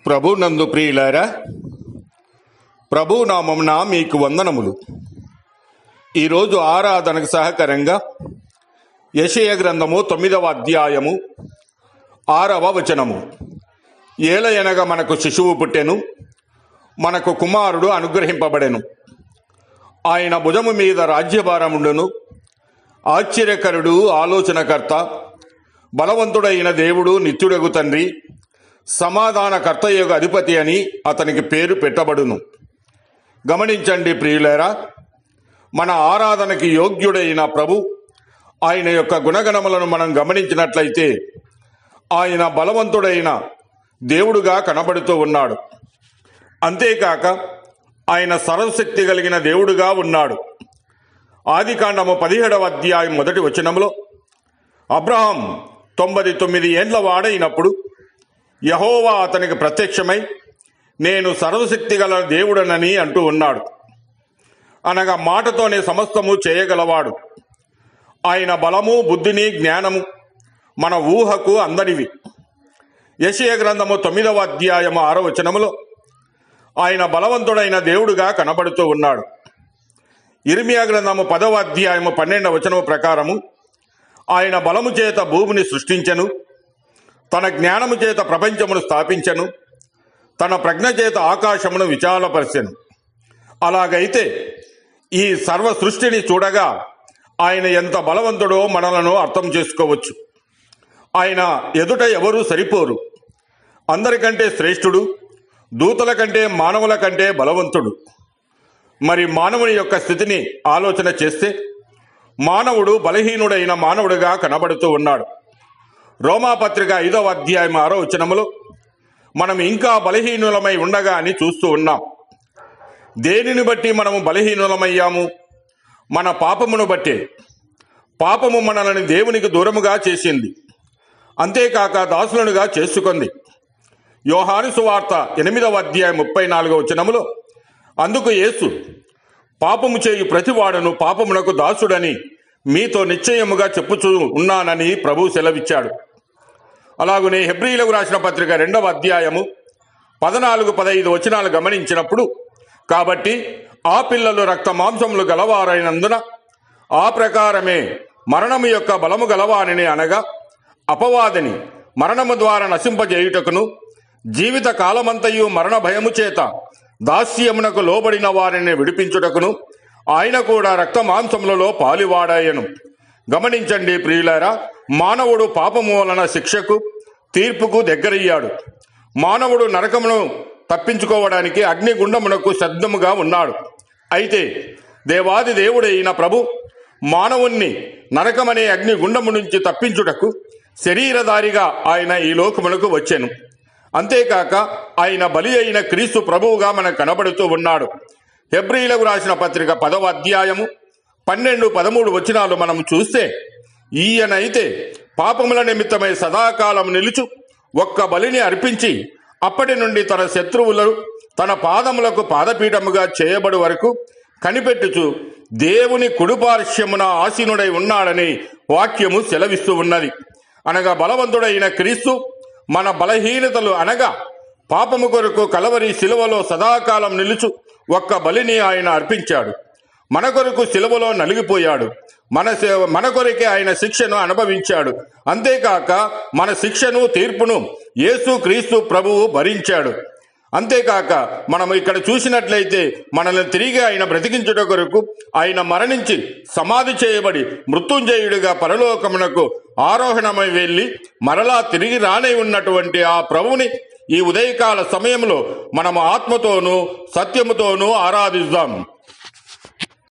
ప్రభు నందు ప్రియులారా, ప్రభు నామమున మీకు వందనములు. ఈరోజు ఆరాధనకు సహకరంగా యెషయా గ్రంథము 9వ అధ్యాయము 6వ వచనము. ఏలయనగా మనకు శిశువు పుట్టెను, మనకు కుమారుడు అనుగ్రహింపబడెను, ఆయన భుజము మీద రాజ్యభారముండును. ఆశ్చర్యకరుడు, ఆలోచనకర్త, బలవంతుడైన దేవుడు, నిత్యుడగు తండ్రి, సమాధానకర్తయగు అధిపతి అని అతనికి పేరు పెట్టబడును. గమనించండి ప్రియులారా, మన ఆరాధనకి యోగ్యుడైన ప్రభు, ఆయన యొక్క గుణగణములను మనం గమనించినట్లయితే ఆయన బలవంతుడైన దేవుడుగా కనబడుతూ ఉన్నాడు. అంతేకాక ఆయన సర్వశక్తి కలిగిన దేవుడుగా ఉన్నాడు. ఆదికాండము 17వ అధ్యాయం 1వ వచనంలో అబ్రహాం 99 ఏండ్ల వాడైనప్పుడు యెహోవా అతనికి ప్రత్యక్షమై, నేను సర్వశక్తి గల దేవుడనని అంటూ ఉన్నాడు. అనగా మాటతోనే సమస్తము చేయగలవాడు. ఆయన బలము, బుద్ధిని, జ్ఞానము మన ఊహకు అందనివి. యెషయా గ్రంథము 9వ అధ్యాయము 6వ వచనములో ఆయన బలవంతుడైన దేవుడుగా కనబడుతూ ఉన్నాడు. ఇర్మియా గ్రంథము 10వ అధ్యాయము 12వ వచనము ప్రకారము ఆయన బలము చేత భూమిని సృష్టించెను, తన జ్ఞానము చేత ప్రపంచమును స్థాపించెను, తన ప్రజ్ఞ చేత ఆకాశమును విశాలపరిచెను. అలాగైతే ఈ సర్వ సృష్టిని చూడగా ఆయన ఎంత బలవంతుడో మనలను అర్థం చేసుకోవచ్చు. ఆయన ఎదుట ఎవరూ సరిపోరు. అందరికంటే శ్రేష్ఠుడు, దూతల కంటే, మానవుల కంటే బలవంతుడు. మరి మానవుని యొక్క స్థితిని ఆలోచన చేస్తే మానవుడు బలహీనుడైన మానవుడిగా కనబడుతూ ఉన్నాడు. రోమాపత్రిక 5వ అధ్యాయం 6వ వచనములో మనం ఇంకా బలహీనులమై ఉండగా అని చూస్తూ ఉన్నాం. దేనిని బట్టి మనము బలహీనులమయ్యాము? మన పాపమును బట్టే. పాపము మనల్ని దేవునికి దూరముగా చేసింది, అంతేకాక దాసులనుగా చేసుకుంది. యోహాను సువార్త 8వ అధ్యాయం 34వ వచనములో అందుకు యేసు, పాపము చేయు ప్రతివాడును పాపమునకు దాసుడని మీతో నిశ్చయముగా చెప్పుచూ ఉన్నానని ప్రభు సెలవిచ్చాడు. అలాగనే హెబ్రీయులకు రాసిన పత్రిక 2వ అధ్యాయము 14-15 వచనాలు గమనించినప్పుడు, కాబట్టి ఆ పిల్లలు రక్త మాంసములు గలవారైనందున ఆ ప్రకారమే మరణము యొక్క బలము గలవారిని, అనగా అపవాదిని మరణము ద్వారా నశింపజేయుటకును, జీవిత కాలమంతయు మరణ భయము చేత దాస్యమునకు లోబడిన వారిని విడిపించుటకును ఆయన కూడా రక్త మాంసములలో పాలివాడాయను. గమనించండి ప్రియులారా, మానవుడు పాపము వలన శిక్షకు, తీర్పుకు దగ్గరయ్యాడు. మానవుడు నరకమును తప్పించుకోవడానికి అగ్నిగుండమునకు సిద్ధముగా ఉన్నాడు. అయితే దేవాది దేవుడైన ప్రభు మానవుణ్ణి నరకమనే అగ్నిగుండము నుంచి తప్పించుటకు శరీరధారిగా ఆయన ఈ లోకమునకు వచ్చెను. అంతేకాక ఆయన బలి అయిన క్రీస్తు ప్రభువుగా మనకు కనబడుతూ ఉన్నాడు. హెబ్రీయులకు రాసిన పత్రిక 10వ అధ్యాయము 12-13 వచనాలు మనం చూస్తే, ఈయనైతే పాపముల నిమిత్తమై సదాకాలం నిలుచు ఒక్క బలిని అర్పించి అప్పటి నుండి తన శత్రువులు తన పాదములకు పాదపీఠముగా చేయబడు వరకు కనిపెట్టుచు దేవుని కుడిపార్శ్వమున ఆసీనుడై ఉన్నాడని వాక్యము సెలవిస్తూ ఉన్నది. అనగా బలవంతుడైన క్రీస్తు మన బలహీనతలు, అనగా పాపము కొరకు కలవరి శిలువలో సదాకాలం నిలుచు ఒక్క బలిని ఆయన అర్పించాడు. మన కొరకు శిలువలో నలిగిపోయాడు. మన కొరకే ఆయన శిక్షను అనుభవించాడు. అంతేకాక మన శిక్షను, తీర్పును యేసు క్రీస్తు ప్రభువు భరించాడు. అంతేకాక మనం ఇక్కడ చూసినట్లయితే మనల్ని తిరిగి ఆయన బ్రతికించుట కొరకు ఆయన మరణించి సమాధి చేయబడి మృత్యుంజయుడిగా పరలోకమునకు ఆరోహణమై వెళ్ళి మరలా తిరిగి రానై ఉన్నటువంటి ఆ ప్రభువుని ఈ ఉదయకాల సమయంలో మనము ఆత్మతోనూ సత్యముతోనూ ఆరాధిద్దాం.